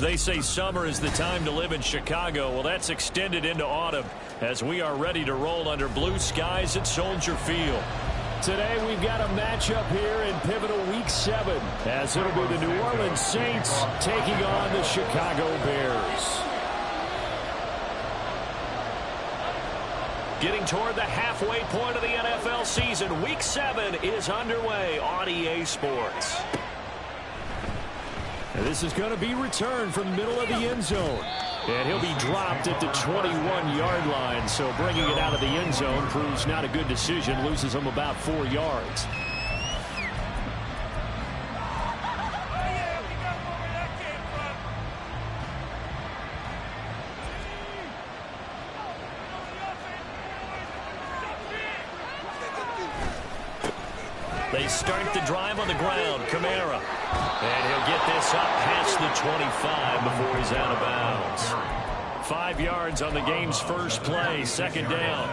They say summer is the time to live in Chicago. Well, that's extended into autumn as we are ready to roll under blue skies at Soldier Field. Today we've got a matchup here in pivotal Week 7 as it'll be the New Orleans Saints taking on the Chicago Bears. Getting toward the halfway point of the NFL season, Week 7 is underway on EA Sports. And this is going to be returned from the middle of the end zone. And he'll be dropped at the 21-yard line, so bringing it out of the end zone proves not a good decision, loses him about 4 yards. They start the drive on the ground. Kamara. And he'll get this up past the 25 before he's out of bounds. 5 yards on the game's first play. Second down.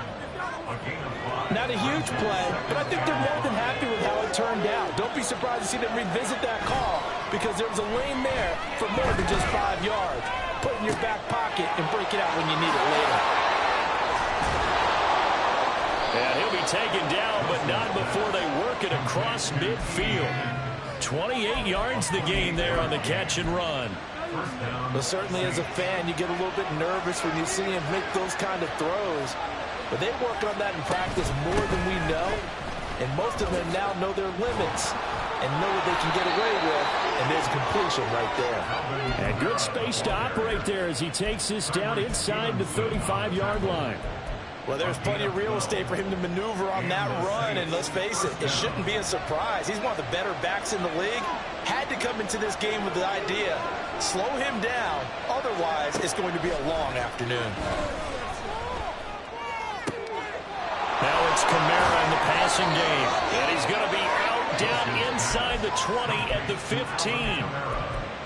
Not a huge play, but I think they're more than happy with how it turned out. Don't be surprised to see them revisit that call because there was a lane there for more than just 5 yards. Put it in your back pocket and break it out when you need it later. And he'll be taken down, but not before they work it across midfield. 28 yards the gain there on the catch and run. Well, certainly as a fan, you get a little bit nervous when you see him make those kind of throws. But they work on that in practice more than we know. And most of them now know their limits and know what they can get away with. And there's completion right there. And good space to operate there as he takes this down inside the 35-yard line. Well, there's plenty of real estate for him to maneuver on that run, and let's face it, it shouldn't be a surprise. He's one of the better backs in the league. Had to come into this game with the idea, slow him down, otherwise it's going to be a long afternoon. Now it's Kamara in the passing game, and he's going to be out down inside the 20 at the 15.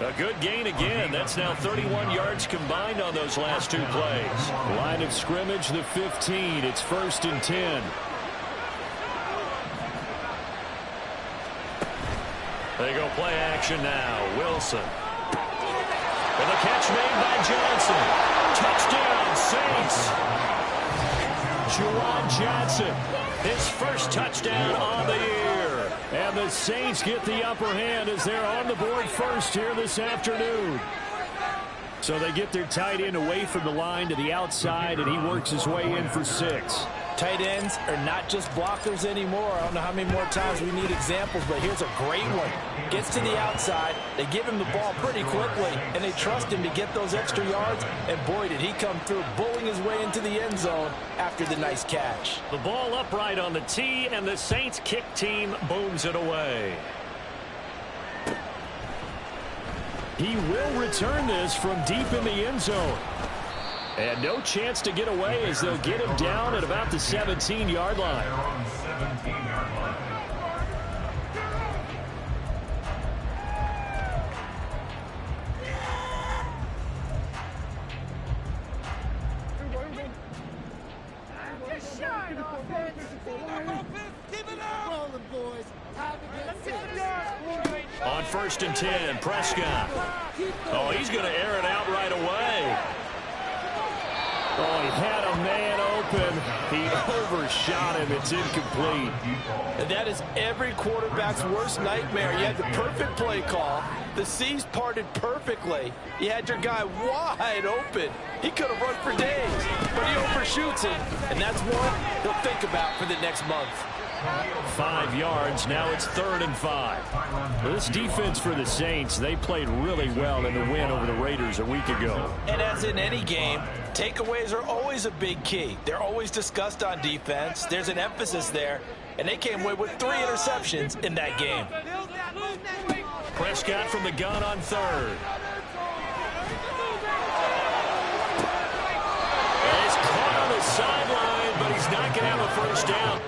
A good gain again. That's now 31 yards combined on those last 2 plays. Line of scrimmage, the 15. It's 1st and 10. They go play action now. Wilson. And the catch made by Johnson. Touchdown, Saints. Juwan Johnson. His first touchdown on the year. And the Saints get the upper hand as they're on the board first here this afternoon. So they get their tight end away from the line to the outside, and he works his way in for 6. Tight ends are not just blockers anymore. I don't know how many more times we need examples, but here's a great one. Gets to the outside, they give him the ball pretty quickly, and they trust him to get those extra yards, and boy, did he come through, bullying his way into the end zone after the nice catch. The ball upright on the tee, and the Saints kick team booms it away. He will return this from deep in the end zone. And no chance to get away as they'll get him down at about the 17-yard line. On 1st and 10, Prescott. Oh, he's going to air it out right away. Oh, he had a man open. He overshot him. It's incomplete. And that is every quarterback's worst nightmare. You had the perfect play call. The seas parted perfectly. You had your guy wide open. He could have run for days, but he overshoots it. And that's one he'll think about for the next month. 5 yards. Now it's 3rd and 5. This defense for the Saints, they played really well in the win over the Raiders a week ago. And as in any game, takeaways are always a big key. They're always discussed on defense. There's an emphasis there, and they came away with 3 interceptions in that game. Prescott from the gun on 3rd. He's caught on the sideline, but he's not going to have a first down.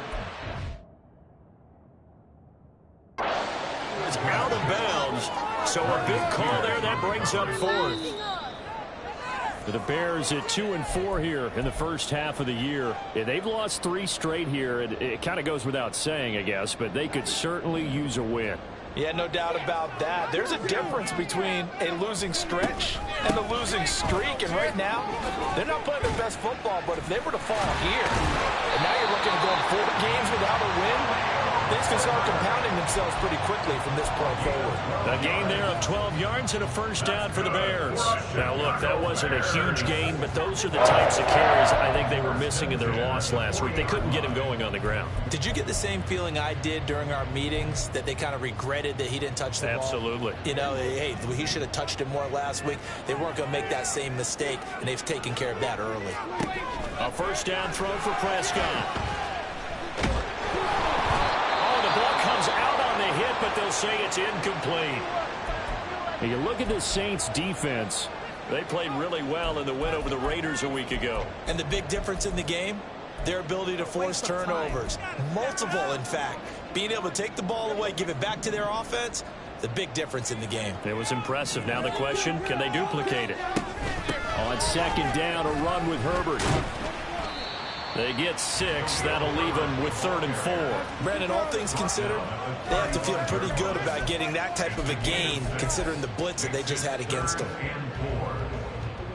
It's out of bounds, so a big call there. That brings up 4th. The Bears at 2-4 here in the first half of the year. Yeah, they've lost 3 straight here, and it kind of goes without saying, I guess, but they could certainly use a win. Yeah, no doubt about that. There's a difference between a losing stretch and a losing streak. And right now, they're not playing their best football. But if they were to fall here, and now you're looking at going 4 games without a win, things can start compounding themselves pretty quickly from this point forward. A gain there of 12 yards and a first down for the Bears. Now, look, that wasn't a huge gain, but those are the types of carries I think they were missing in their loss last week. They couldn't get him going on the ground. Did you get the same feeling I did during our meetings, that they kind of regretted that he didn't touch the ball? Absolutely. You know, hey, he should have touched it more last week. They weren't going to make that same mistake, and they've taken care of that early. A first down throw for Prescott. Comes out on the hit, but they'll say it's incomplete. And you look at the Saints defense. They played really well in the win over the Raiders a week ago. And the big difference in the game, their ability to force turnovers. Multiple, in fact. Being able to take the ball away, give it back to their offense, the big difference in the game. It was impressive. Now the question, can they duplicate it? On second down, a run with Herbert. They get 6. That'll leave them with 3rd and 4. Brandon, all things considered, they have to feel pretty good about getting that type of a gain, considering the blitz that they just had against them.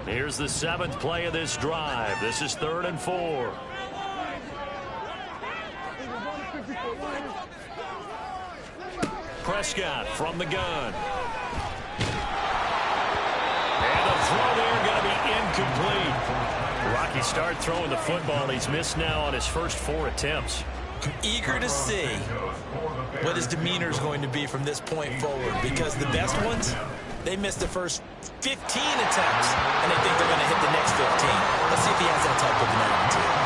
Here's the 7th play of this drive. This is 3rd and 4. Prescott from the gun. And the throw there going to be incomplete. Rocky start throwing the football. He's missed now on his first 4 attempts. I'm eager to see what his demeanor is going to be from this point forward, because the best ones, they missed the first 15 attempts, and they think they're going to hit the next 15. Let's see if he has that type of an attitude.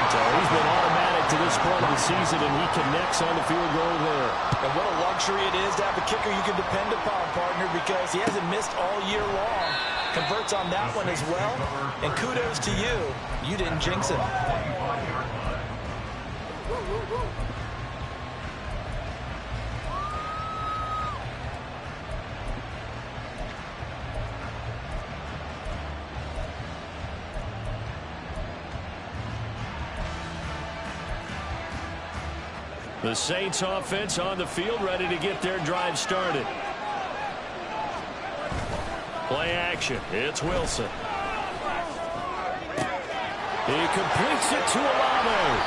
So he's been automatic to this point of the season, and he connects on the field goal there. And what a luxury it is to have a kicker you can depend upon, partner, because he hasn't missed all year long. Converts on that one as well, and kudos to you. You didn't jinx him. The Saints offense on the field, ready to get their drive started. Play action. It's Wilson. He completes it to Olave.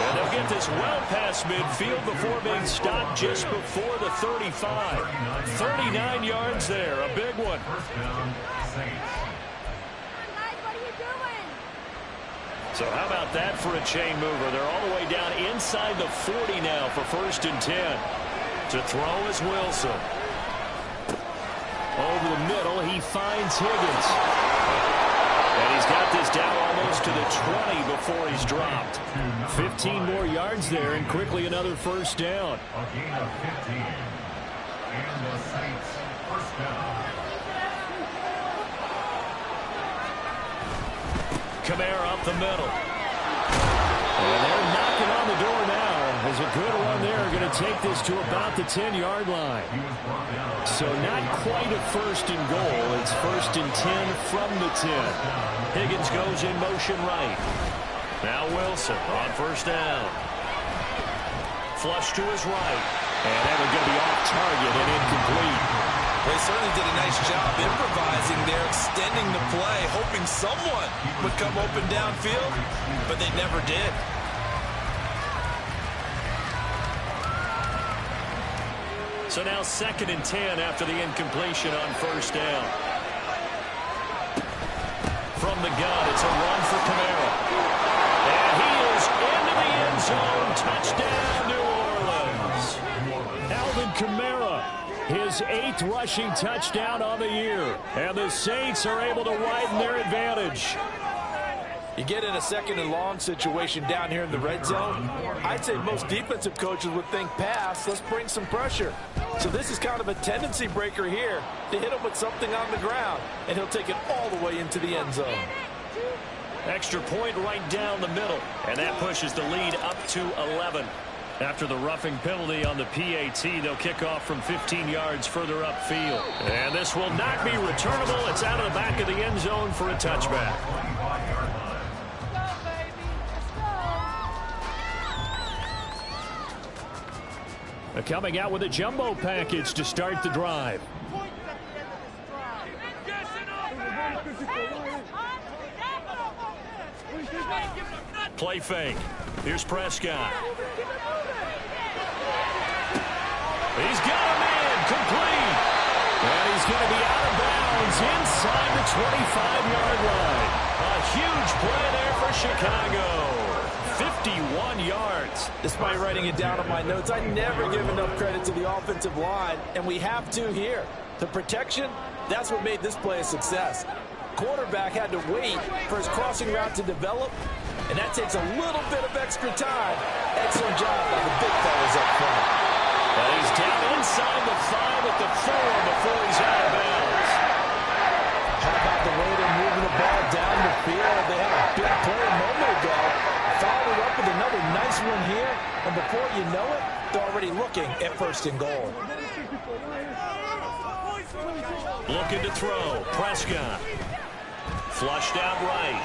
And they'll get this well past midfield before being stopped just before the 35. 39 yards there. A big one. So how about that for a chain mover? They're all the way down inside the 40 now for 1st and 10. To throw is Wilson. Over the middle, he finds Higgins. And he's got this down almost to the 20 before he's dropped. 15 more yards there, and quickly another first down. A gain of 15. And the Saints first down. Kamara up the middle. And they're knocking on the door now. There's a good one there. Going to take this to about the 10-yard line. So not quite a 1st and goal. It's 1st and 10 from the 10. Higgins goes in motion right. Now Wilson on 1st down. Flush to his right. And that one's going to be off target and incomplete. They certainly did a nice job improvising there, extending the play, hoping someone would come open downfield, but they never did. So now 2nd and 10 after the incompletion on 1st down. From the gun, it's a run for Kamara. And he is into the end zone. Touchdown, New Orleans. Alvin Kamara, his 8th rushing touchdown on the year. And the Saints are able to widen their advantage. You get in a 2nd and long situation down here in the red zone, I'd say most defensive coaches would think pass, let's bring some pressure. So this is kind of a tendency breaker here to hit him with something on the ground, and he'll take it all the way into the end zone. Extra point right down the middle, and that pushes the lead up to 11. After the roughing penalty on the PAT, they'll kick off from 15 yards further upfield. And this will not be returnable. It's out of the back of the end zone for a touchback. Coming out with a jumbo package to start the drive. Play fake. Here's Prescott. He's got a man complete. And he's going to be out of bounds inside the 25-yard line. A huge play there for Chicago. 51 yards. Despite writing it down on my notes, I never give enough credit to the offensive line, and we have to here. The protection, that's what made this play a success. Quarterback had to wait for his crossing route to develop, and that takes a little bit of extra time. Excellent job by the big fellas up front. And he's down inside the 5 at the 4 before he's out of bounds. How about the way they're moving the ball down the field? They had a big play a moment ago. Followed up with another nice one here, and before you know it, they're already looking at 1st and goal. Looking to throw. Prescott. Flushed out right.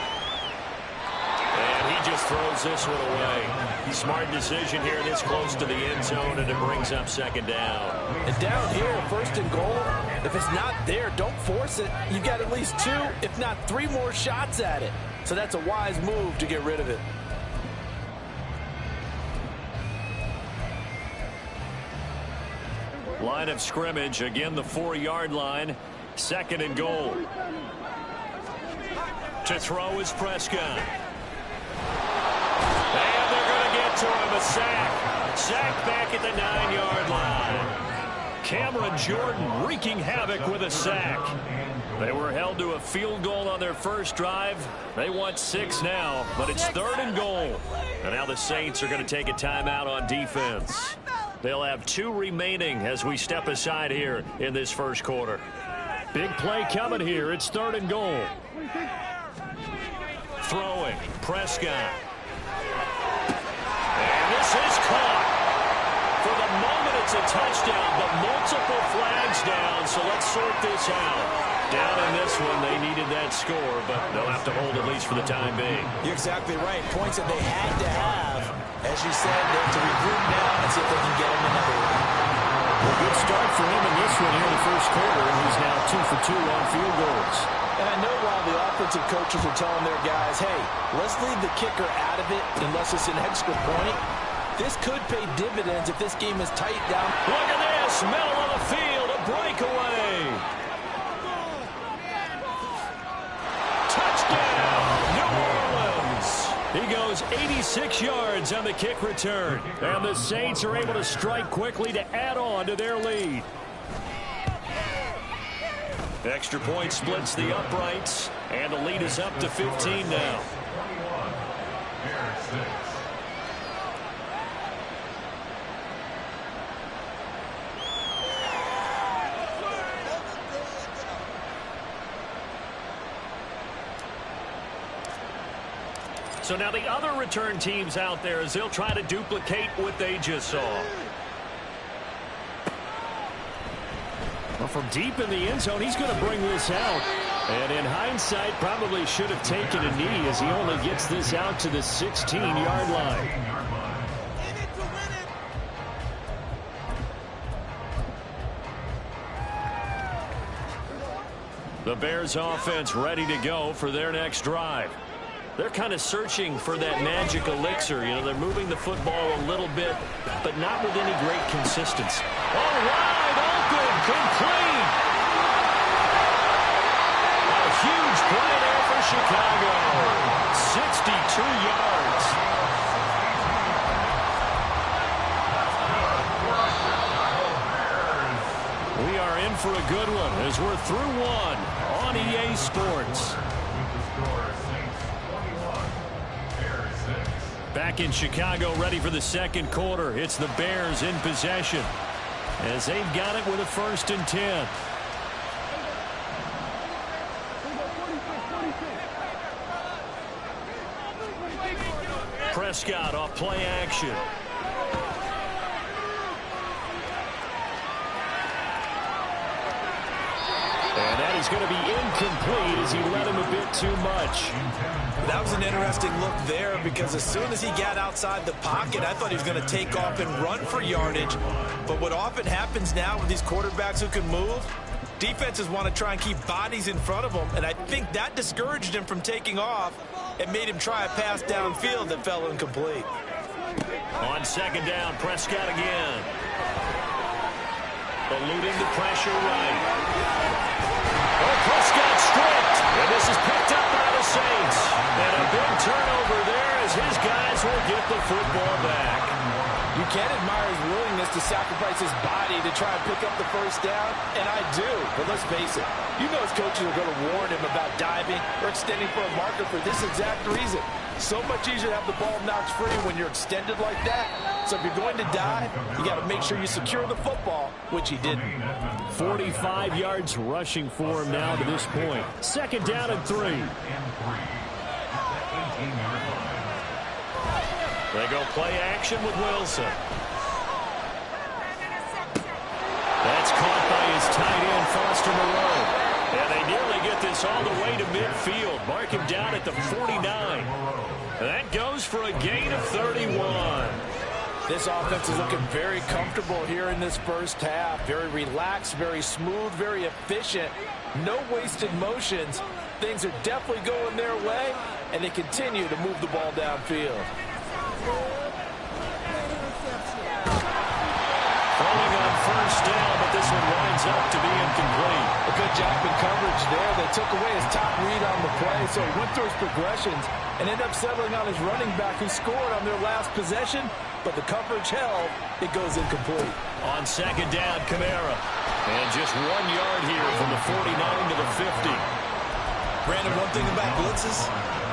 And he just throws this one away. Smart decision here this close to the end zone, and it brings up 2nd down. And down here, 1st and goal, if it's not there, don't force it. You've got at least 2, if not 3 more shots at it. So that's a wise move to get rid of it. Line of scrimmage, again the 4-yard line. 2nd and goal. To throw is Prescott. And they're going to get to him, a sack. Sack back at the 9-yard line. Cameron Jordan wreaking havoc with a sack. They were held to a field goal on their first drive. They want 6 now, but it's 3rd and goal. And now the Saints are going to take a timeout on defense. They'll have 2 remaining as we step aside here in this first quarter. Big play coming here. It's 3rd and goal. Throwing. Prescott. And this is caught. For the moment, it's a touchdown, but multiple flags down, so let's sort this out. Down in this one, they needed that score, but they'll have to hold at least for the time being. You're exactly right. Points that they had to have. As you said, they have to regroup now and see if they can get him another one. A good start for him in this one here in the first quarter, and he's now 2 for 2 on field goals. And I know while the offensive coaches are telling their guys, hey, let's leave the kicker out of it unless it's an extra point, this could pay dividends if this game is tight down. Look at this, middle of the field, a breakaway. Touchdown, New Orleans. He goes 86 yards on the kick return. And the Saints are able to strike quickly to add on to their lead. Extra point splits the uprights, and the lead is up to 15 now. So now the other return teams out there as they'll try to duplicate what they just saw. Well, from deep in the end zone, he's going to bring this out. And in hindsight, probably should have taken a knee as he only gets this out to the 16-yard line. The Bears offense ready to go for their next drive. They're kind of searching for that magic elixir. You know, they're moving the football a little bit, but not with any great consistency. All wide open, complete. A huge play there for Chicago. 62 yards. We are in for a good one as we're through one on EA Sports. Back in Chicago, ready for the second quarter. It's the Bears in possession as they've got it with a 1st and 10. Prescott off play action. And that he's going to be incomplete as he led him a bit too much. That was an interesting look there because as soon as he got outside the pocket, I thought he was going to take off and run for yardage. But what often happens now with these quarterbacks who can move, defenses want to try and keep bodies in front of them, and I think that discouraged him from taking off and made him try a pass downfield that fell incomplete. On second down, Prescott again. Eluding the pressure right. Oh, Prescott stripped. And this is picked up by the Saints. And a big turnover there as his guys will get the football back. You can admire his willingness to sacrifice his body to try and pick up the first down, and I do. But let's face it, you know his coaches are going to warn him about diving or extending for a marker for this exact reason. So much easier to have the ball knocked free when you're extended like that. So if you're going to dive, you got to make sure you secure the football, which he didn't. 45 yards rushing for him now to this point. Second down and 3. They go play action with Wilson. That's caught by his tight end, Foster Moreau. And they nearly get this all the way to midfield. Mark him down at the 49. And that goes for a gain of 31. This offense is looking very comfortable here in this first half. Very relaxed, very smooth, very efficient. No wasted motions. Things are definitely going their way, and they continue to move the ball downfield. Throwing on first down, but this one winds up to be incomplete. A good job in coverage there. They took away his top read on the play, so he went through his progressions and ended up settling on his running back who scored on their last possession, but the coverage held. It goes incomplete. On second down, Kamara. And just 1 yard here from the 49 to the 50. Brandon, one thing about blitzes,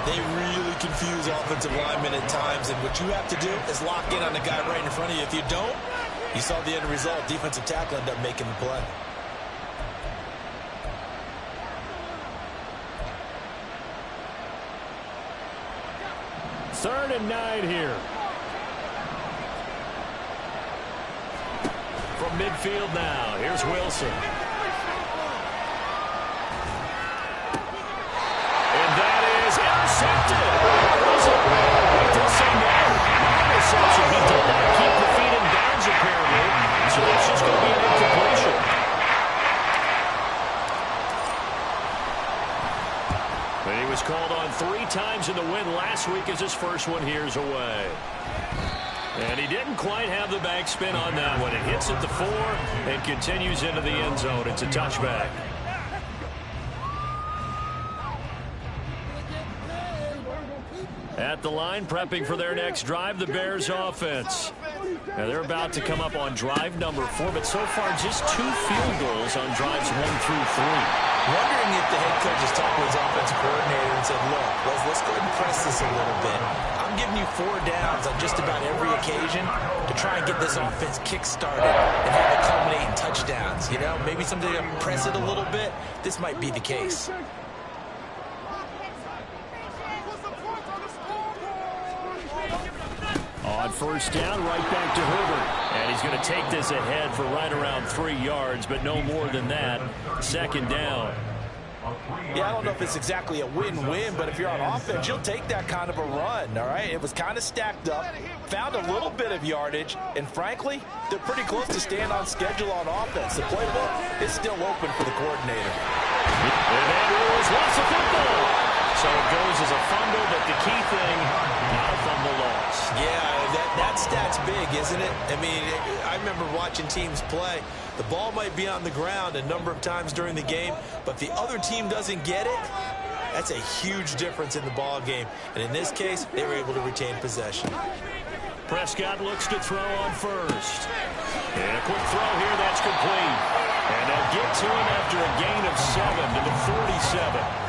they really confuse offensive linemen at times, and what you have to do is lock in on the guy right in front of you. If you don't, you saw the end result. Defensive tackle ended up making the play. Third and 9 here. From midfield now, here's Wilson. And that is intercepted. Was it? He did say no. Interception. He did not keep the feet in bounds, apparently. So that's just going to be an incompletion. And he was called on 3 times in the win last week as his first one here's away. And he didn't quite have the backspin on that one. It hits at the 4 and continues into the end zone. It's a touchback. At the line, prepping for their next drive, the Bears offense. Now they're about to come up on drive number 4, but so far just 2 field goals on drives 1 through 3. Wondering if the head coach is talking to his offensive coordinator and said, look, let's go ahead and press this a little bit. I'm giving you 4 downs on just about every occasion to try and get this offense kick-started and have it culminate in touchdowns. You know, maybe someday to press it a little bit. This might be the case. On first down, right back to Herbert. And he's going to take this ahead for right around 3 yards, but no more than that. Second down. Yeah, I don't know if it's exactly a win-win, but if you're on offense, you'll take that kind of a run, all right? It was kind of stacked up, found a little bit of yardage, and frankly, they're pretty close to staying on schedule on offense. The playbook is still open for the coordinator. And Andrews wants a football. So it goes as a fumble, but the key thing, not a fumble loss. Yeah, that stat's big, isn't it? I mean, I remember watching teams play. The ball might be on the ground a number of times during the game, but if the other team doesn't get it, that's a huge difference in the ball game. And in this case, they were able to retain possession. Prescott looks to throw on first. And a quick throw here, that's complete. And they'll get to him after a gain of 7 to the 47.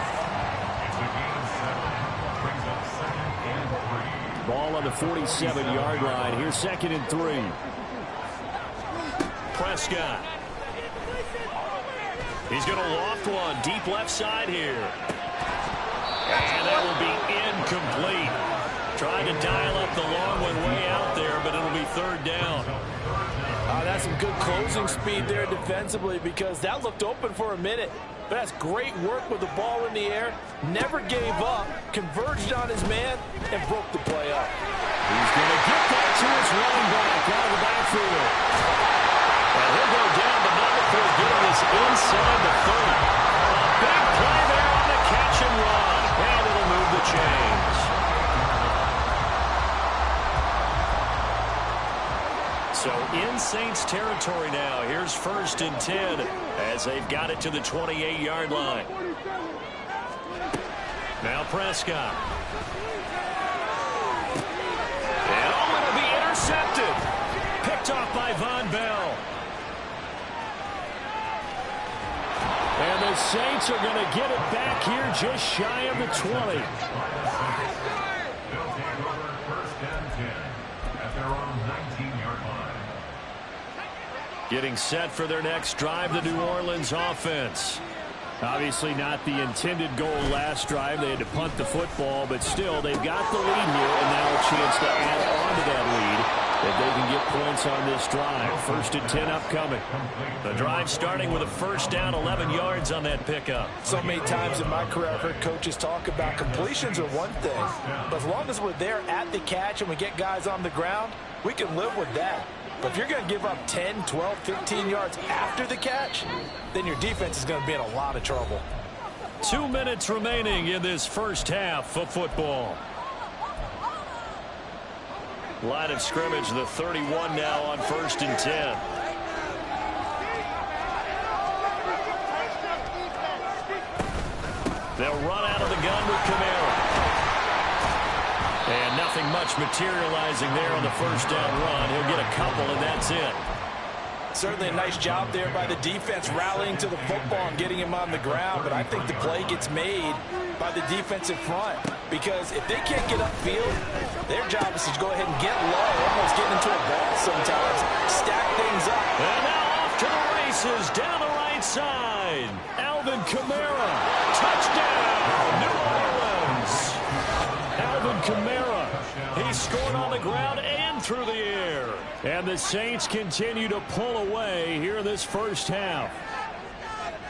Ball on the 47-yard line. Here's second and 3. Prescott. He's going to loft one deep left side here. And that will be incomplete. Trying to dial up the long one way out there, but it'll be third down. That's some good closing speed there defensively because that looked open for a minute. But that's great work with the ball in the air. Never gave up, converged on his man, and broke the play up. He's going to get that to his running back out of the backfield. And he'll go down, but not before getting this inside the 30. A big play there on the catch and run. And it'll move the chains. So in Saints territory now. Here's 1st and 10 as they've got it to the 28-yard line. Now Prescott. And it'll be intercepted. Picked off by Von Bell. And the Saints are going to get it back here just shy of the 20. They'll take over 1st and 10 at their own 19-yard line. Getting set for their next drive, the New Orleans offense. Obviously not the intended goal last drive. They had to punt the football, but still, they've got the lead here, and now a chance to add on to that lead if they can get points on this drive. 1st and 10 upcoming. The drive starting with a 1st down, 11 yards on that pickup. So many times in my career, I've heard coaches talk about completions are one thing, but as long as we're there at the catch and we get guys on the ground, we can live with that. But if you're going to give up 10, 12, 15 yards after the catch, then your defense is going to be in a lot of trouble. 2 minutes remaining in this first half of football. Line of scrimmage, the 31 now on 1st and 10. They'll run out of the gun with Kamara. And nothing much materializing there on the 1st down run. He'll get a couple, and that's it. Certainly a nice job there by the defense rallying to the football and getting him on the ground, but I think the play gets made by the defensive front because if they can't get upfield, their job is to go ahead and get low, almost get into a ball sometimes, stack things up. And now off to the races down the right side. Alvin Kamara, touchdown, New Orleans. Alvin Kamara. He scored on the ground and through the air. And the Saints continue to pull away here in this first half.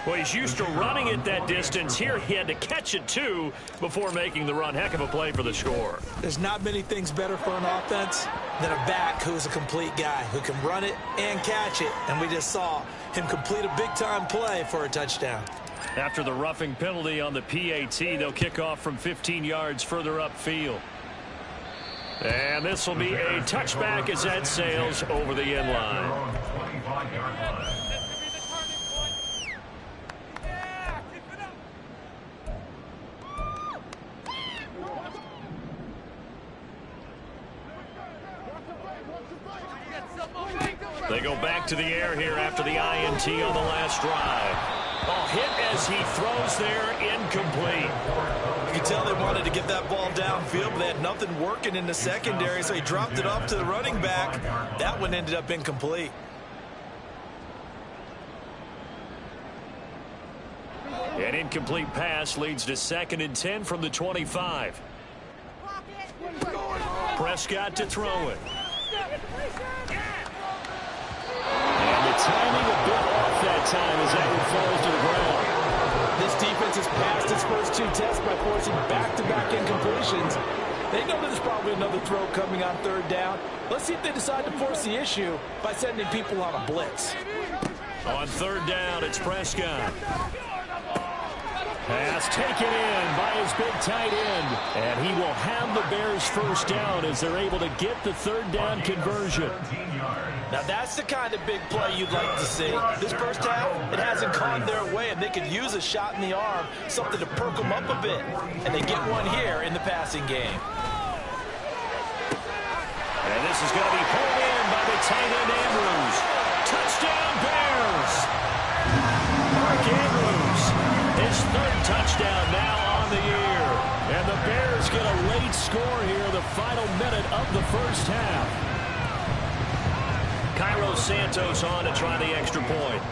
Well, he's used to running it that distance. Here he had to catch it, too, before making the run. Heck of a play for the score. There's not many things better for an offense than a back who's a complete guy who can run it and catch it. And we just saw him complete a big-time play for a touchdown. After the roughing penalty on the PAT, they'll kick off from 15 yards further upfield. And this will be a touchback as that sails over the end line. They go back to the air here after the INT on the last drive. Oh, hit as he throws there, incomplete. You can tell they wanted to get that ball downfield, but they had nothing working in the secondary, so he dropped it off to the running back. That one ended up incomplete. An incomplete pass leads to 2nd and 10 from the 25. Prescott to throw it. And the timing a bit off that time as that one falls to the ground. This defense has passed its first 2 tests by forcing back-to-back incompletions. They know there's probably another throw coming on 3rd down. Let's see if they decide to force the issue by sending people on a blitz. On 3rd down, it's Prescott. Pass taken in by his big tight end. And he will have the Bears 1st down as they're able to get the 3rd down conversion. Now that's the kind of big play you'd like to see. This first half, it hasn't gone their way, and they could use a shot in the arm, something to perk them up a bit. And they get one here in the passing game. And this is going to be pulled in by the tight end Andrews. Touchdown Bears! Mark Andrews, his 3rd touchdown now on the year. And the Bears get a late score here in the final minute of the first half. Cairo Santos on to try the extra point.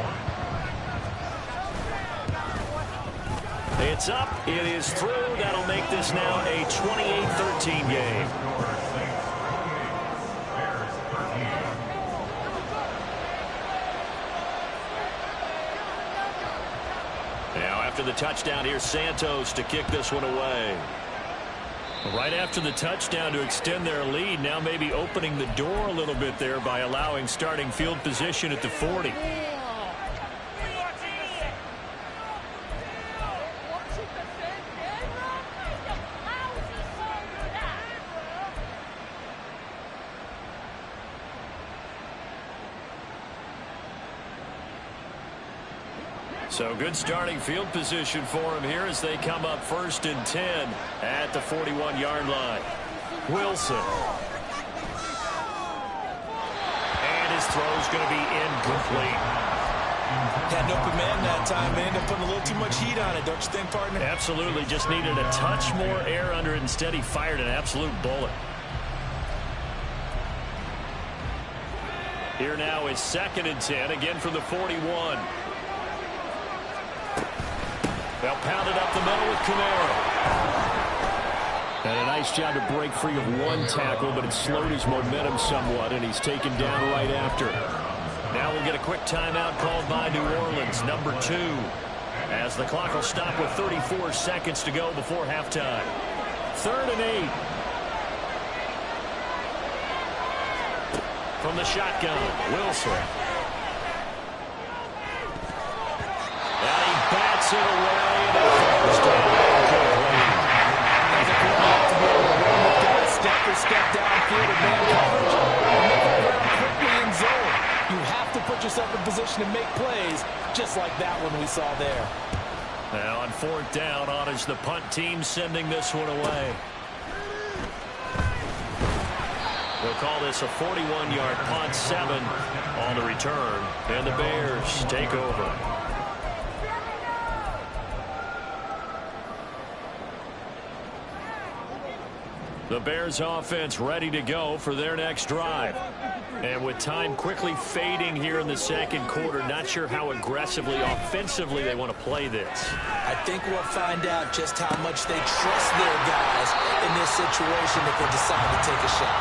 It's up. It is through. That'll make this now a 28-13 game. Now after the touchdown, here's Santos to kick this one away. Right after the touchdown to extend their lead, now maybe opening the door a little bit there by allowing starting field position at the 40. So good starting field position for him here as they come up 1st and 10 at the 41-yard line. Wilson. And his throw's going to be incomplete. Had no command that time. They ended up putting a little too much heat on it, don't you think, partner? Absolutely. Just needed a touch more air under it. Instead, he fired an absolute bullet. Here now is 2nd and 10, again from the 41. They'll pound it up the middle with Kamara. And a nice job to break free of one tackle, but it slowed his momentum somewhat, and he's taken down right after. Now we'll get a quick timeout called by New Orleans, number 2, as the clock will stop with 34 seconds to go before halftime. 3rd and 8. From the shotgun, Wilson. And he bats it away. Step downfield and man coverage and make it very quickly in zone. You have to put yourself in position to make plays just like that one we saw there. Now on 4th down, on is the punt team sending this one away. We'll call this a 41-yard punt, 7 on the return, and the Bears take over. The Bears offense ready to go for their next drive. And with time quickly fading here in the 2nd quarter, not sure how aggressively, offensively they want to play this. I think we'll find out just how much they trust their guys in this situation if they decide to take a shot.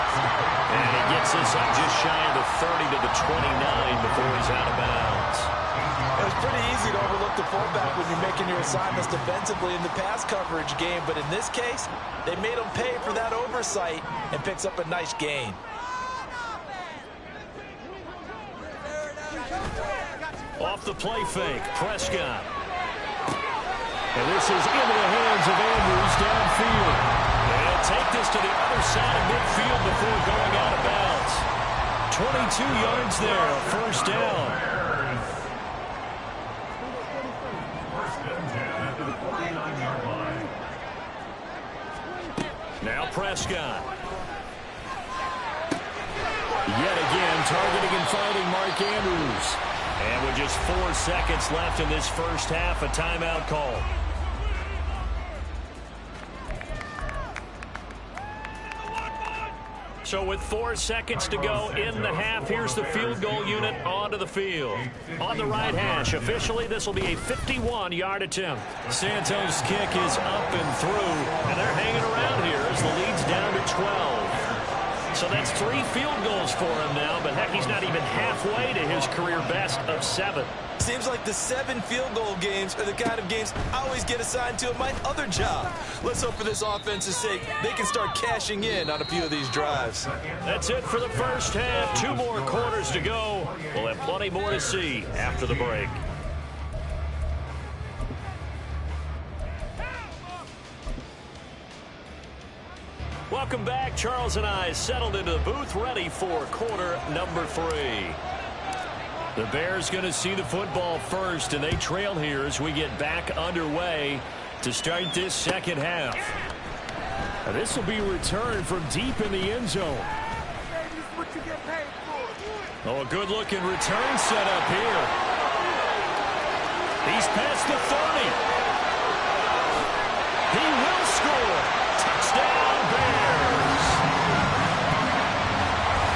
And he gets this up just shy of the 30 to the 29 before he's out of bounds. It was pretty easy to overlook the fullback when you're making your assignments defensively in the pass coverage game, but in this case, they made him pay for that oversight and picks up a nice gain. Off the play fake, Prescott. And this is into the hands of Andrews downfield. They'll take this to the other side of midfield before going out of bounds. 22 yards there, 1st down. Now Prescott. Yet again, targeting and finding Mark Andrews. And with just 4 seconds left in this 1st half, a timeout call. So with 4 seconds to go in the half, here's the field goal unit onto the field. On the right hash, officially this will be a 51-yard attempt. Santos' kick is up and through, and they're hanging around here as the lead's down to 12. So that's 3 field goals for him now, but heck, he's not even halfway to his career best of 7. Seems like the 7 field goal games are the kind of games I always get assigned to at my other job. Let's hope for this offense's sake they can start cashing in on a few of these drives. That's it for the 1st half. 2 more quarters to go. We'll have plenty more to see after the break. Welcome back. Charles and I settled into the booth, ready for quarter number 3. The Bears going to see the football first, and they trail here as we get back underway to start this 2nd half. Now, this will be returned from deep in the end zone. Oh, a good-looking return set up here. He's past the 30. He will score. Touchdown, Bears.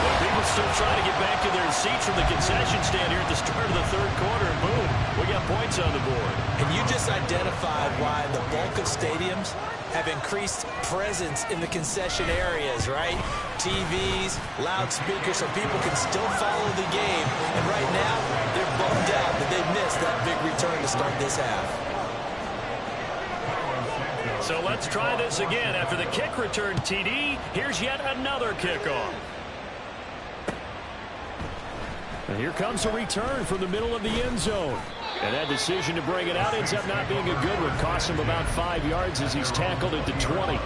Well, people still trying to get back to their seats from the concession stand here at the start of the 3rd quarter, and boom, we got points on the board. And you just identified why the bulk of stadiums have increased presence in the concession areas, right? TVs, loudspeakers, so people can still follow the game. And right now, they're bummed out that they missed that big return to start this half. So let's try this again. After the kick return TD, here's yet another kickoff. And here comes a return from the middle of the end zone. And that decision to bring it out ends up not being a good one. Costs him about 5 yards as he's tackled at the 20.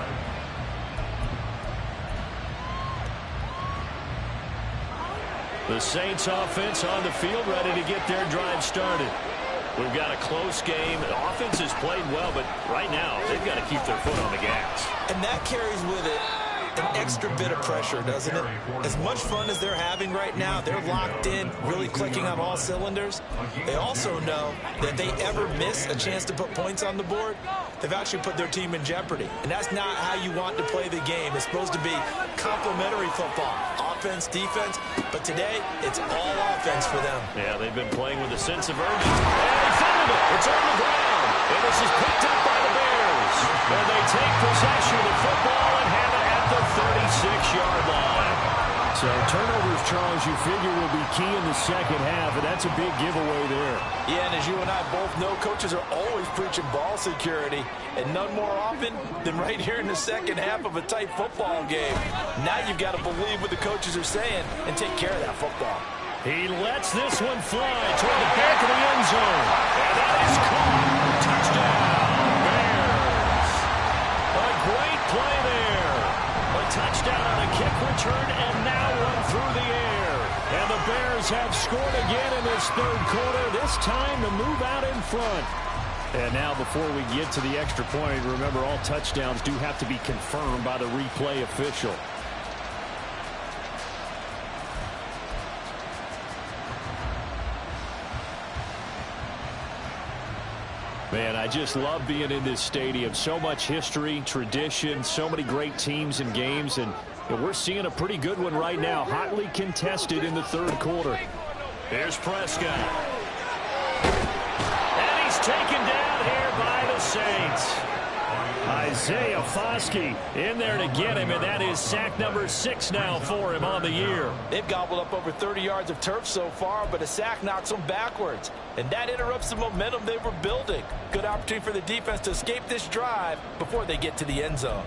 The Saints offense on the field, ready to get their drive started. We've got a close game. The offense has played well, but right now they've got to keep their foot on the gas. And that carries with it an extra bit of pressure, doesn't it? As much fun as they're having right now, they're locked in, really clicking on all cylinders. They also know that if they ever miss a chance to put points on the board, they've actually put their team in jeopardy. And that's not how you want to play the game. It's supposed to be complementary football, offense, defense. But today, it's all offense for them. Yeah, they've been playing with a sense of urgency. And they found it. It's on the ground. And this is picked up by the Bears. And they take possession of the football and have it at the 36-yard line. So turnovers, Charles, you figure will be key in the second half, and that's a big giveaway there. Yeah, and as you and I both know, coaches are always preaching ball security, and none more often than right here in the second half of a tight football game. Now you've got to believe what the coaches are saying and take care of that football. He lets this one fly toward the back of the end zone. And that is caught. Touchdown, Bears. A great play there. A touchdown on a kick return, and now one through the air. And the Bears have scored again in this third quarter, this time to move out in front. And now before we get to the extra point, remember all touchdowns do have to be confirmed by the replay official. Man, I just love being in this stadium. So much history, tradition, so many great teams and games, and we're seeing a pretty good one right now. Hotly contested in the third quarter. Here's Prescott. And he's taken down here by the Saints. Isaiah Foskey in there to get him, and that is sack number 6 now for him on the year. They've gobbled up over 30 yards of turf so far, but a sack knocks them backwards. And that interrupts the momentum they were building. Good opportunity for the defense to escape this drive before they get to the end zone.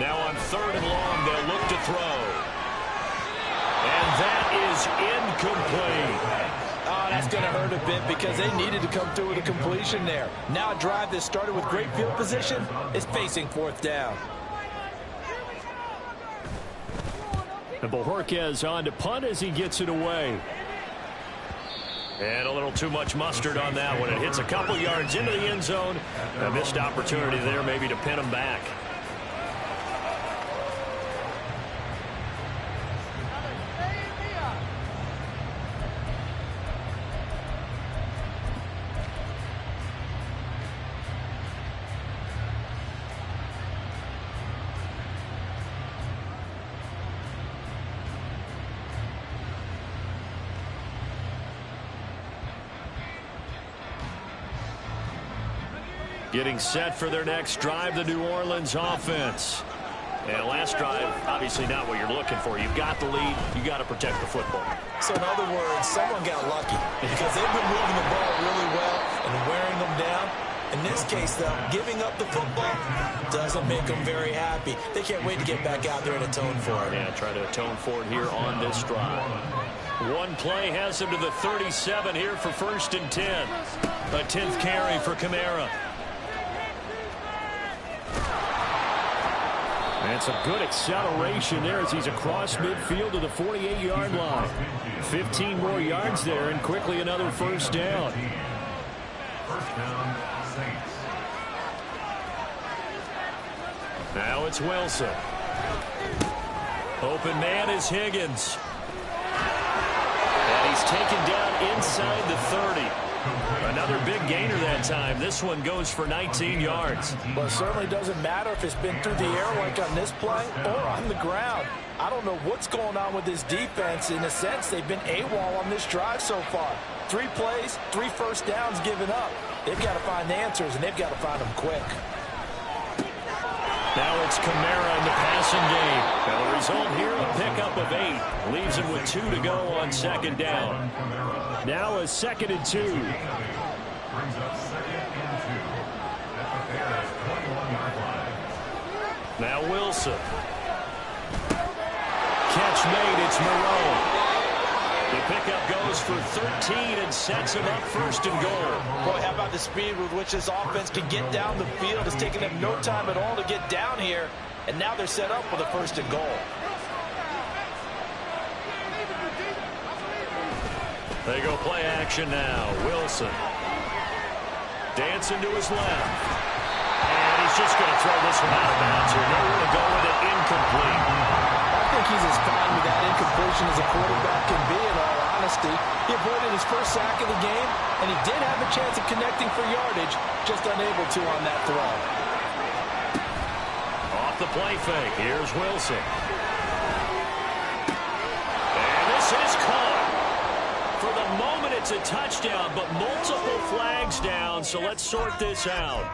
Now on 3rd and long, they'll look to throw. And that is incomplete. Oh, that's going to hurt a bit because they needed to come through with a completion there. Now a drive that started with great field position is facing 4th down. And Bojorquez on to punt as he gets it away. And a little too much mustard on that one. It hits a couple yards into the end zone. A missed opportunity there maybe to pin him back. Getting set for their next drive, the New Orleans offense. And last drive, obviously not what you're looking for. You've got the lead. You got to protect the football. So in other words, someone got lucky because they've been moving the ball really well and wearing them down. In this case, though, giving up the football doesn't make them very happy. They can't wait to get back out there and atone for it. Yeah, try to atone for it here on this drive. One play has him to the 37 here for 1st and 10. A 10th carry for Kamara. And some good acceleration there as he's across midfield to the 48-yard line. 15 more yards there and quickly another 1st down. 1st down, Saints. Now it's Wilson. Open man is Higgins. And he's taken down inside the 30. Another big gainer that time. This one goes for 19 yards. Well, it certainly doesn't matter if it's been through the air like on this play or on the ground. I don't know what's going on with this defense. In a sense, they've been AWOL on this drive so far. 3 plays, 3 1st downs given up. They've got to find answers, and they've got to find them quick. Now it's Kamara in the passing game. Now the result here, a pickup of 8. Leaves him with 2 to go on second down. Now a 2nd and 2. Brings up 2nd and 2. At the Bears' 21-yard line. Now Wilson. Catch made, it's Moreau. The pickup goes for 13 and sets him up 1st and goal. Boy, how about the speed with which this offense can get down the field? It's taken them no time at all to get down here, and now they're set up for the 1st and goal. They go play action now. Wilson. Dancing to his left. And he's just going to throw this one out of bounds here. Nowhere to go with it. Incomplete. I think he's as fine with that incompletion as a quarterback can be, in all honesty. He avoided his first sack of the game, and he did have a chance of connecting for yardage, just unable to on that throw. Off the play fake. Here's Wilson. And this is caught. For the moment, it's a touchdown, but multiple flags down, so let's sort this out.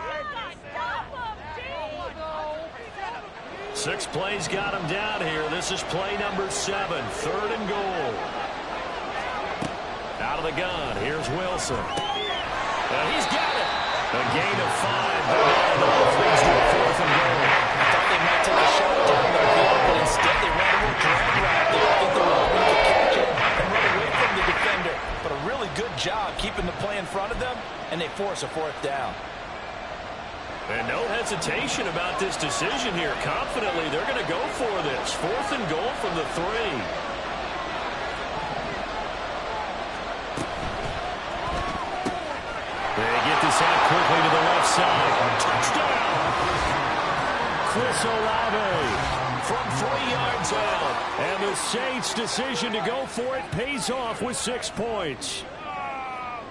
6 plays got him down here. This is play number 7, 3rd and goal. Out of the gun, here's Wilson. And he's got it. A gain of 5. The ball leads to a 4th and goal. I thought they might take a shot down the field, but instead they ran a little drag route there. I think they were hoping to catch it and run away from the defender. But a really good job keeping the play in front of them, and they force a 4th down. And no hesitation about this decision here. Confidently, they're going to go for this. 4th and goal from the 3. They get this out quickly to the left side. Touchdown! Chris Olave From 3 yards out. And the Saints' decision to go for it pays off with 6 points.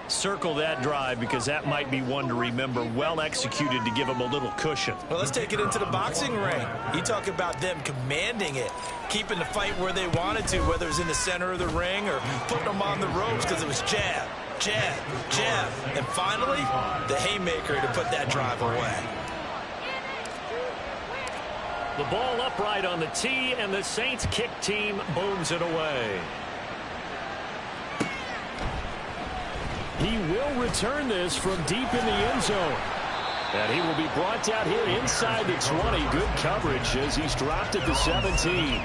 Circle that drive because that might be one to remember. Well executed to give them a little cushion. Well, let's take it into the boxing ring. You talk about them commanding it, keeping the fight where they wanted to, whether it's in the center of the ring or putting them on the ropes because it was jab, jab, jab. And finally, the haymaker to put that drive away. The ball upright on the tee, and the Saints kick team booms it away. He will return this from deep in the end zone. And he will be brought down here inside the 20. Good coverage as he's dropped at the 17.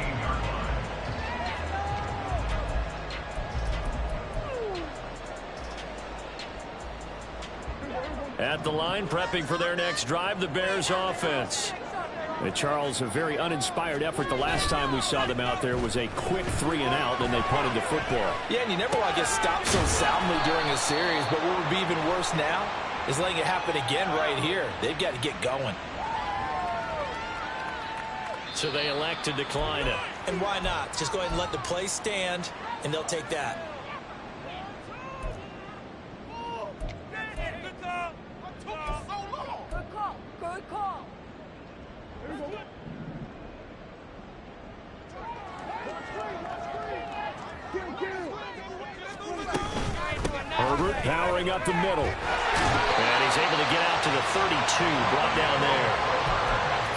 At the line, prepping for their next drive, the Bears offense. And Charles, a very uninspired effort the last time we saw them out there was a quick 3 and out, and they punted the football. Yeah, and you never want to get stopped so soundly during a series, but what would be even worse now is letting it happen again right here. They've got to get going. So they elect to decline it. And why not? Just go ahead and let the play stand, and they'll take that. Good call. Herbert powering up the middle. And he's able to get out to the 32, brought down there.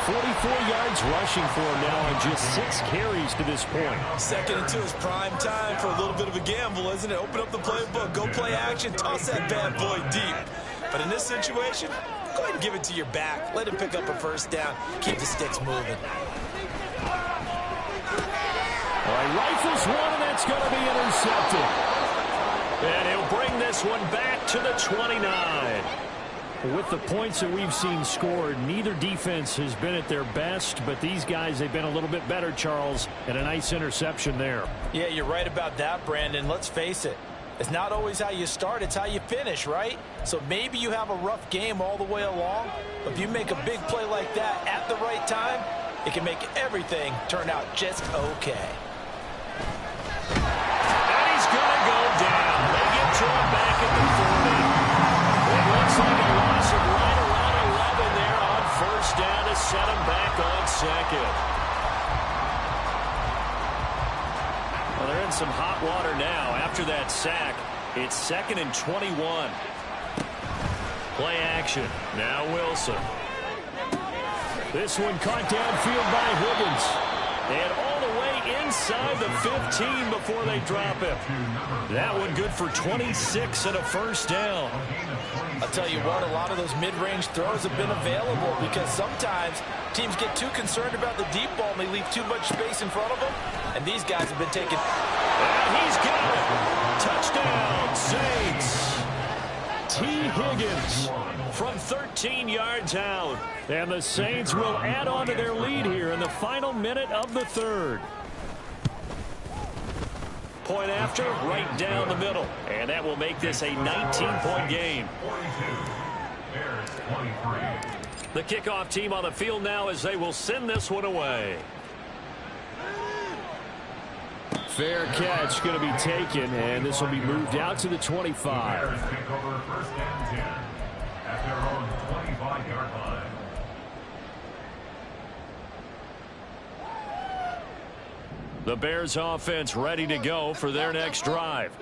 44 yards rushing for him now on just 6 carries to this point. 2nd and 2 is prime time for a little bit of a gamble, isn't it? Open up the playbook, go play action, toss that bad boy deep. But in this situation, go ahead and give it to your back. Let him pick up a 1st down. Keep the sticks moving. All right, rifles one, and that's going to be intercepted. And he'll bring this one back to the 29. With the points that we've seen scored, neither defense has been at their best, but these guys, they've been a little bit better, Charles, and a nice interception there. Yeah, you're right about that, Brandon. Let's face it. It's not always how you start, it's how you finish, right? So maybe you have a rough game all the way along, but if you make a big play like that at the right time, it can make everything turn out just okay. And he's going to go down. They get to him back at the 40. It looks like a loss of right around 11 there on 1st down to set him back on 2nd. Well, they're in some hot water now. After that sack, it's 2nd and 21. Play action. Now Wilson. This one caught downfield by Higgins. And all the way inside the 15 before they drop him. That one good for 26 and a first down. I'll tell you what, a lot of those mid-range throws have been available because sometimes teams get too concerned about the deep ball and they leave too much space in front of them. And these guys have been taking... And he's got it. Touchdown, Saints. T. Higgins From 13 yards out. And the Saints will add on to their lead here in the final minute of the third. Point after, right down the middle. And that will make this a 19-point game. The kickoff team on the field now as they will send this one away. Fair catch going to be taken, and this will be moved out to the 25. First and 10 at their own 25-yard line. The Bears offense ready to go for their next drive.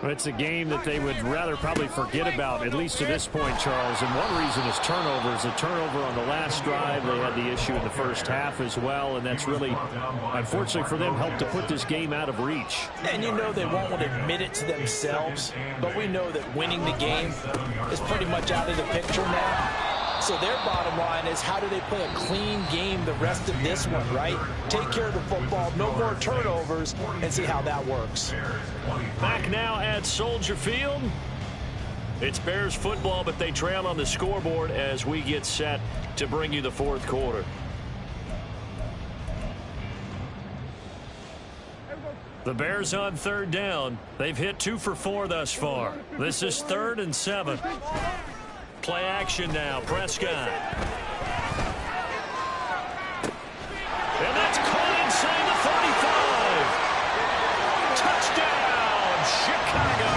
It's a game that they would rather probably forget about, at least to this point, Charles. And one reason is turnovers. A turnover on the last drive. They had the issue in the first half as well, and that's really, unfortunately for them, helped to put this game out of reach. And you know they won't want to admit it to themselves, but we know that winning the game is pretty much out of the picture now. So their bottom line is, how do they play a clean game the rest of this one, right? Take care of the football, no more turnovers, and see how that works. Back now at Soldier Field. It's Bears football, but they trail on the scoreboard as we get set to bring you the fourth quarter. The Bears on third down. They've hit 2 for 4 thus far. This is 3rd and 7. Play action now, Prescott. And that's caught inside the 35. Touchdown, Chicago.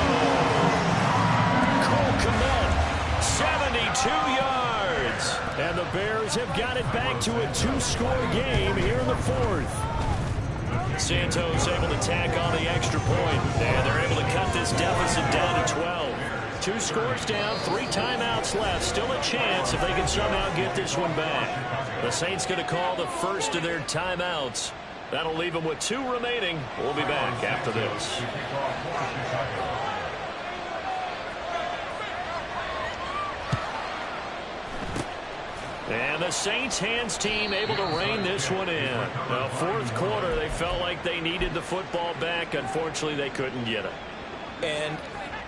Cole Kmet, 72 yards. And the Bears have got it back to a 2-score game here in the fourth. Santos able to tack on the extra point. And they're able to cut this deficit down to 12. 2 scores down, 3 timeouts left. Still a chance if they can somehow get this one back. The Saints going to call the first of their timeouts. That'll leave them with 2 remaining. We'll be back after this. And the Saints hands team able to rein this one in. Now, fourth quarter, they felt like they needed the football back. Unfortunately, they couldn't get it. And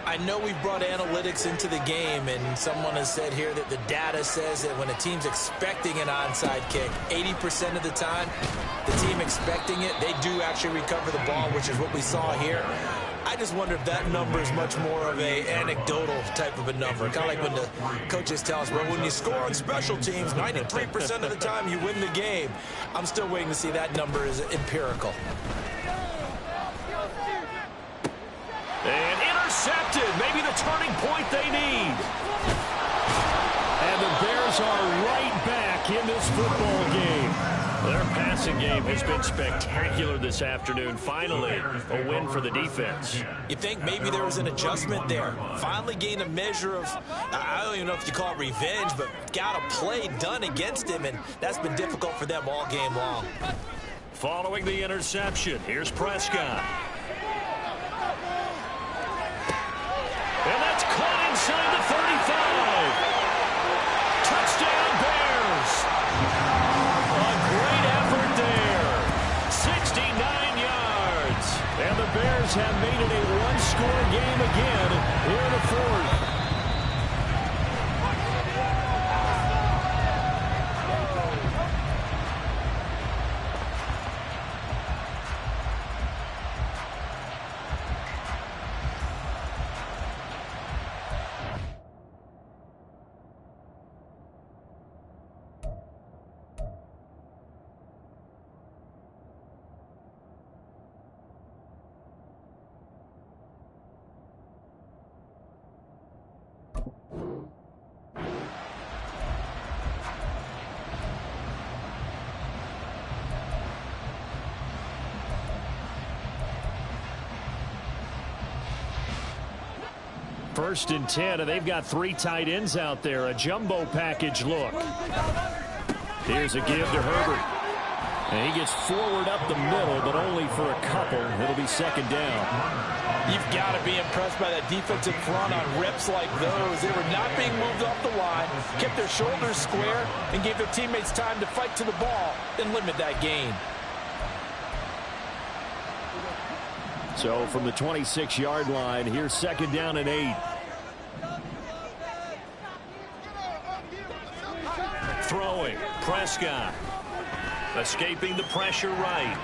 I know we've brought analytics into the game, and someone has said here that the data says that when a team's expecting an onside kick, 80% of the time, the team expecting it, they do actually recover the ball, which is what we saw here. I just wonder if that number is much more of a anecdotal type of a number. Kind of like when the coaches tell us, well, when you score on special teams, 93% of the time you win the game. I'm still waiting to see that number is empirical. And intercepted. Maybe the turning point they need. And the Bears are right back in this football game. Their passing game has been spectacular this afternoon. Finally, a win for the defense. You think maybe there was an adjustment there. Finally gained a measure of, I don't even know if you call it revenge, but got a play done against him, and that's been difficult for them all game long. Following the interception, here's Prescott. And that's caught inside the 35. Touchdown, Bears. A great effort there. 69 yards. And the Bears have made it a 1-score game again here in the fourth. First and 10, and they've got 3 tight ends out there. A jumbo package look. Here's a give to Herbert. And he gets forward up the middle, but only for a couple. It'll be second down. You've got to be impressed by that defensive front on reps like those. They were not being moved off the line, kept their shoulders square, and gave their teammates time to fight to the ball and limit that gain. So from the 26-yard line, here's second down and 8. Throwing, Prescott. Escaping the pressure right.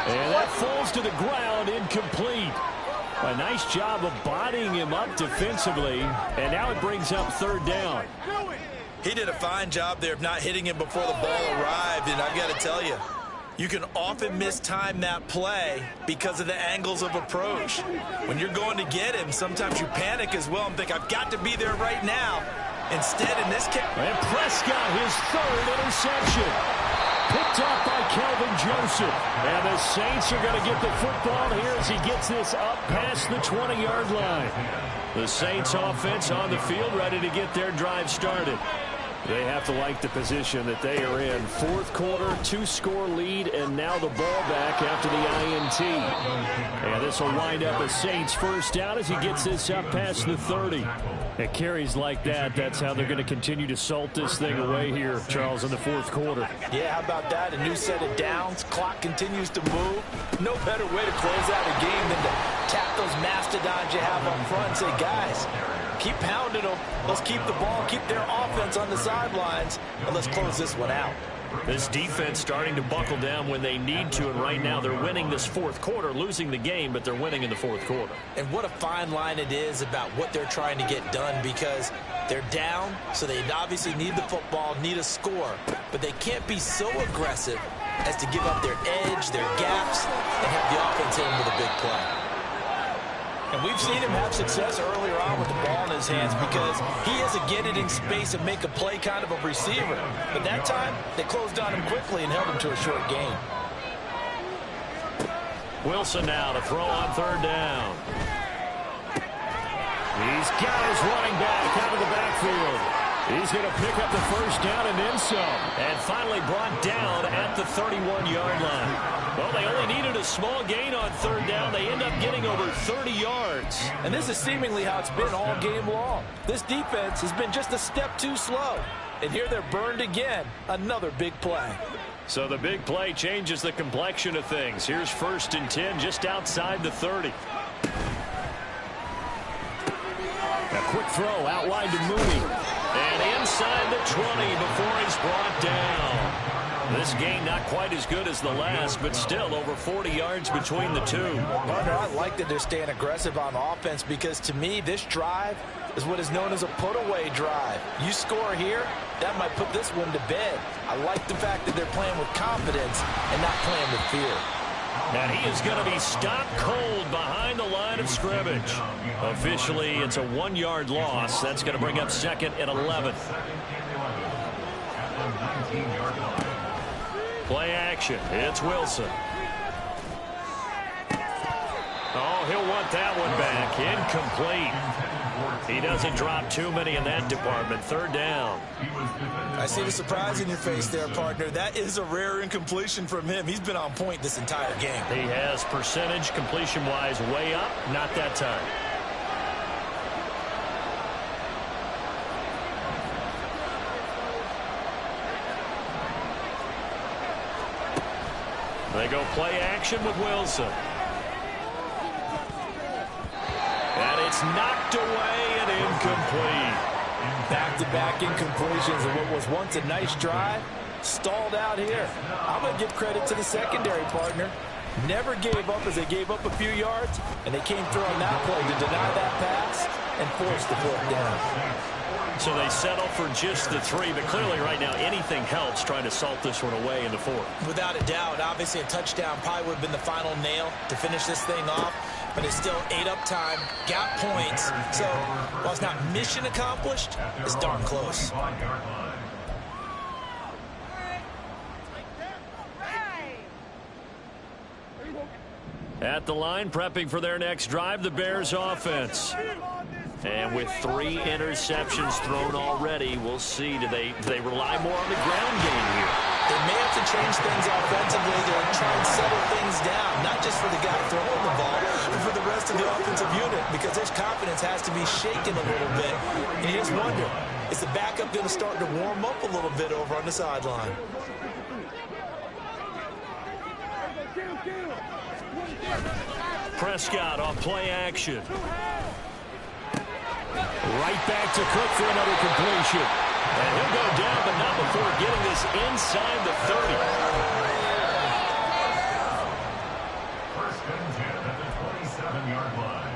And that falls to the ground, incomplete. A nice job of bodying him up defensively, and now it brings up third down. He did a fine job there of not hitting him before the ball arrived, and I've got to tell you, you can often mistime that play because of the angles of approach. When you're going to get him, sometimes you panic as well and think, I've got to be there right now. Instead, in this case... And Prescott, his third interception. Picked off by Kelvin Joseph. And the Saints are going to get the football here as he gets this up past the 20-yard line. The Saints offense on the field, ready to get their drive started. They have to like the position that they are in. Fourth quarter, 2-score lead, and now the ball back after the INT. And this will wind up a Saints first down as he gets this up past the 30. It carries like that. That's how they're going to continue to salt this thing away here, Charles, in the fourth quarter. Yeah, how about that? A new set of downs. Clock continues to move. No better way to close out a game than to tap those mastodons you have up front and say, guys, keep pounding them. Let's keep the ball, keep their offense on the sidelines, and let's close this one out. This defense starting to buckle down when they need to, and right now they're winning this fourth quarter, losing the game, but they're winning in the fourth quarter. And what a fine line it is about what they're trying to get done, because they're down, so they obviously need the football, need a score, but they can't be so aggressive as to give up their edge, their gaps, and have the offense hit them with a big play. And we've seen him have success earlier on with the ball in his hands because he is a get it in space and make a play kind of a receiver. But that time, they closed on him quickly and held him to a short gain. Wilson now to throw on third down. He's got his running back out of the backfield. He's going to pick up the first down and then some. And finally brought down at the 31-yard line. Well, they only needed a small gain on third down. They end up getting over 30 yards. And this is seemingly how it's been all game long. This defense has been just a step too slow. And here they're burned again. Another big play. So the big play changes the complexion of things. Here's first and 10 just outside the 30. A quick throw out wide to Mooney. And inside the 20 before he's brought down. This game not quite as good as the last, but still over 40 yards between the two. Partner, I like that they're staying aggressive on offense because to me, this drive is what is known as a put-away drive. You score here, that might put this one to bed. I like the fact that they're playing with confidence and not playing with fear. And he is going to be stopped cold behind the line of scrimmage. Officially, it's a 1-yard loss. That's going to bring up second and 11. Play action. It's Wilson. Oh, he'll want that one back. Incomplete. He doesn't drop too many in that department. Third down. I see the surprise in your face there, partner. That is a rare incompletion from him. He's been on point this entire game. He has percentage completion-wise way up. Not that time. They go play action with Wilson. And it's knocked away and incomplete. Back-to-back incompletions of what was once a nice drive, stalled out here. I'm going to give credit to the secondary, partner. Never gave up as they gave up a few yards, and they came through on that play to deny that pass and force the fourth down. So they settle for just the 3, but clearly right now anything helps trying to salt this one away in the fourth. Without a doubt, obviously a touchdown probably would have been the final nail to finish this thing off, but it's still 8 up time, got points, so while it's not mission accomplished, it's darn close. At the line, prepping for their next drive, the Bears offense. And with 3 interceptions thrown already, we'll see. Do they rely more on the ground game here? They may have to change things offensively to try and settle things down, not just for the guy throwing the ball, but for the rest of the offensive unit, because his confidence has to be shaken a little bit. And you just wonder, is the backup going to start to warm up a little bit over on the sideline? Prescott on play action. Right back to Cook for another completion. And he'll go down, but not before getting this inside the 30. First and 10 at the 27-yard line.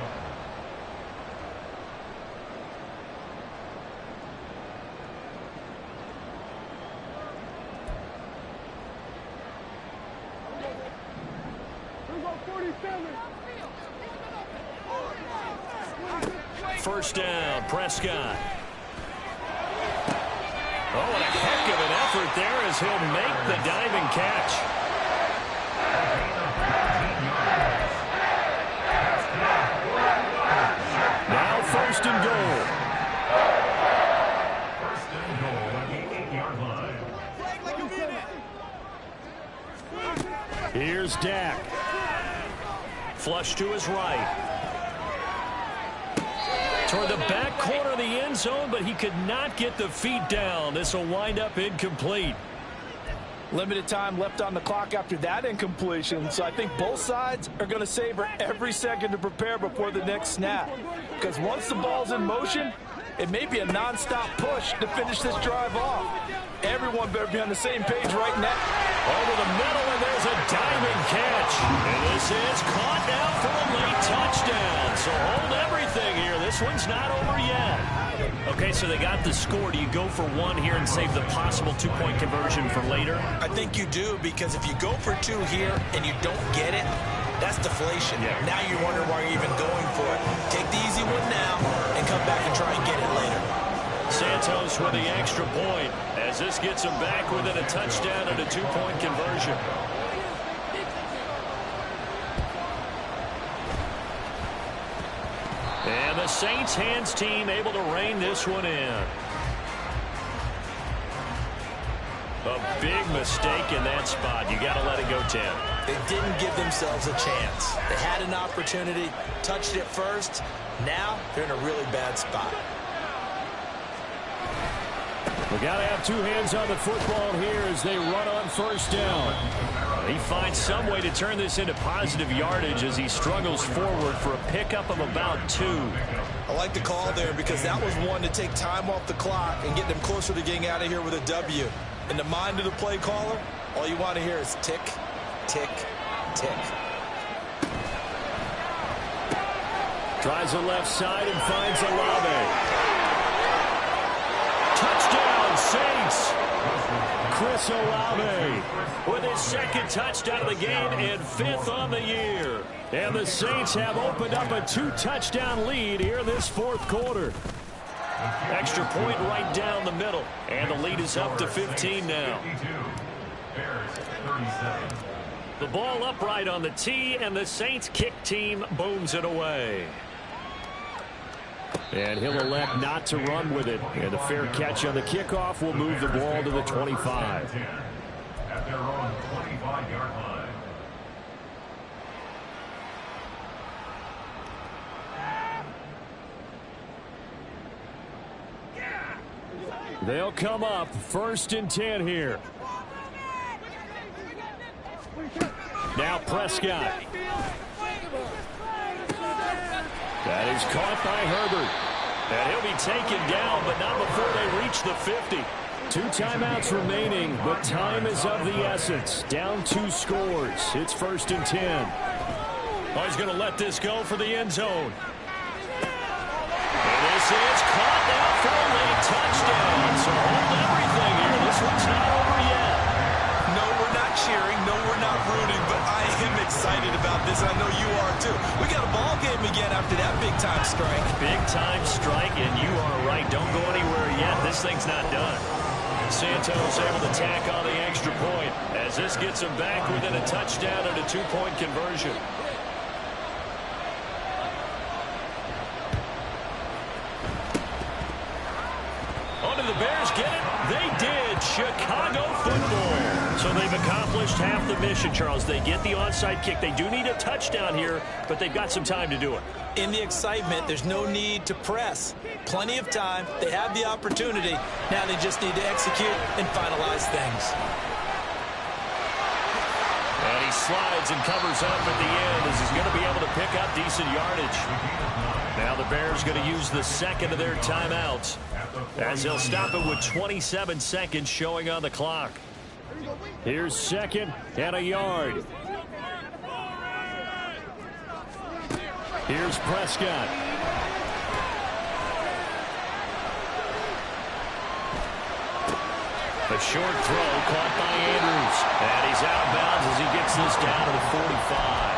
First down, Prescott. Oh, and a heck of an effort there as he'll make the diving catch. Now first and goal. First and goal at the 8-yard line. Here's Dak. Flush to his right. Toward the back corner of the end zone, but he could not get the feet down. This will wind up incomplete. Limited time left on the clock after that incompletion, so I think both sides are going to savor every second to prepare before the next snap. Because once the ball's in motion, it may be a nonstop push to finish this drive off. Everyone better be on the same page right now. Over the middle, and there's a diving catch. And this is caught now for a late touchdown. So hold everything here. This one's not over yet. Okay, so they got the score. Do you go for one here and save the possible two-point conversion for later? I think you do, because if you go for 2 here and you don't get it, that's deflation. Yeah. Now you wonder why you're even going for it. Take the easy one now and come back and try and get it later. Santos with the extra point as this gets him back within a touchdown and a two-point conversion. And the Saints hands team able to rein this one in. A big mistake in that spot. You got to let it go, Tim. They didn't give themselves a chance. They had an opportunity, touched it first. Now they're in a really bad spot. We got to have 2 hands on the football here as they run on first down. He finds some way to turn this into positive yardage as he struggles forward for a pickup of about 2. I like the call there because that was one to take time off the clock and get them closer to getting out of here with a W. In the mind of the play caller, all you want to hear is tick, tick, tick. Tries the left side and finds Olave. Touchdown, Saints! Chris Olave With his second touchdown of the game and 5th on the year. And the Saints have opened up a 2-touchdown lead here this 4th quarter. Extra point right down the middle. And the lead is up to 15 now. The ball upright on the tee, and the Saints kick team booms it away. And he'll elect not to run with it. And a fair catch on the kickoff will move the ball to the 25. At their own 25-yard line. They'll come up 1st and 10 here. Now Prescott. That is caught by Herbert. And he'll be taken down, but not before they reach the 50. 2 timeouts remaining, but time is of the essence. Down 2 scores. It's 1st and 10. Oh, he's going to let this go for the end zone. And this is caught now for a late touchdown. So hold everything here. This one's not over yet. No, we're not cheering. No, we're not rooting, but I am excited about this. I know you are too. We got a ball game again after that big-time strike. Big-time strike, and you are right. Don't go anywhere yet. This thing's not done. Santos able to tack on the extra point as this gets him back within a touchdown and a 2-point conversion. accomplished half the mission, Charles. They get the onside kick. They do need a touchdown here, but they've got some time to do it. In the excitement, there's no need to press. Plenty of time. They have the opportunity. Now they just need to execute and finalize things. And he slides and covers up at the end as he's going to be able to pick up decent yardage. Now the Bears going to use the second of their timeouts as they'll stop it with 27 seconds showing on the clock. Here's second and a yard. Here's Prescott. A short throw caught by Andrews. And he's out of bounds as he gets this down to the 45.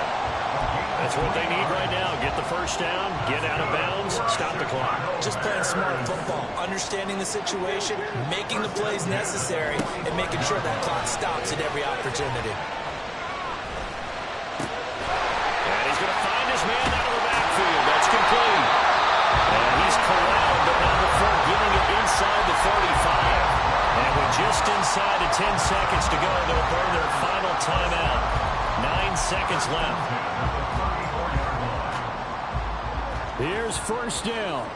That's what they need right now. Get the first down, get out of bounds, stop the clock. Just playing smart football, understanding the situation, making the plays necessary, and making sure that clock stops at every opportunity. And he's going to find his man out of the backfield. That's complete. And he's corralled, but not before getting it inside the 45. And with just inside of 10 seconds to go, they'll burn their final timeout. 9 seconds left. Here's first down.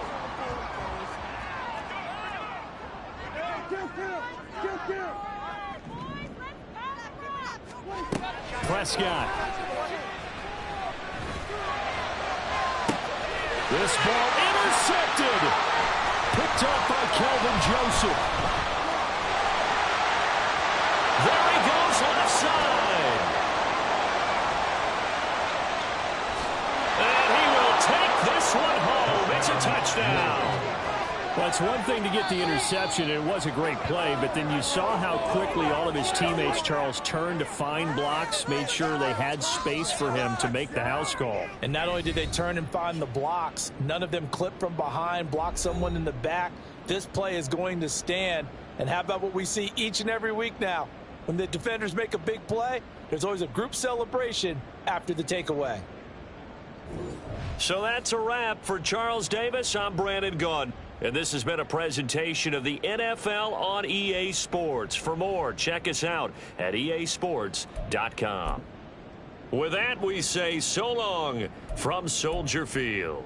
Prescott. This ball intercepted. Picked up by Kelvin Joseph. There he goes left side. And he will take this one home. It's a touchdown. Well, it's one thing to get the interception. It was a great play, but then you saw how quickly all of his teammates, Charles, turned to find blocks, made sure they had space for him to make the house call. And not only did they turn and find the blocks, none of them clipped from behind, blocked someone in the back. This play is going to stand. And how about what we see each and every week now? When the defenders make a big play, there's always a group celebration after the takeaway. So that's a wrap for Charles Davis. I'm Brandon Gunn. And this has been a presentation of the NFL on EA Sports. For more, check us out at easports.com. With that, we say so long from Soldier Field.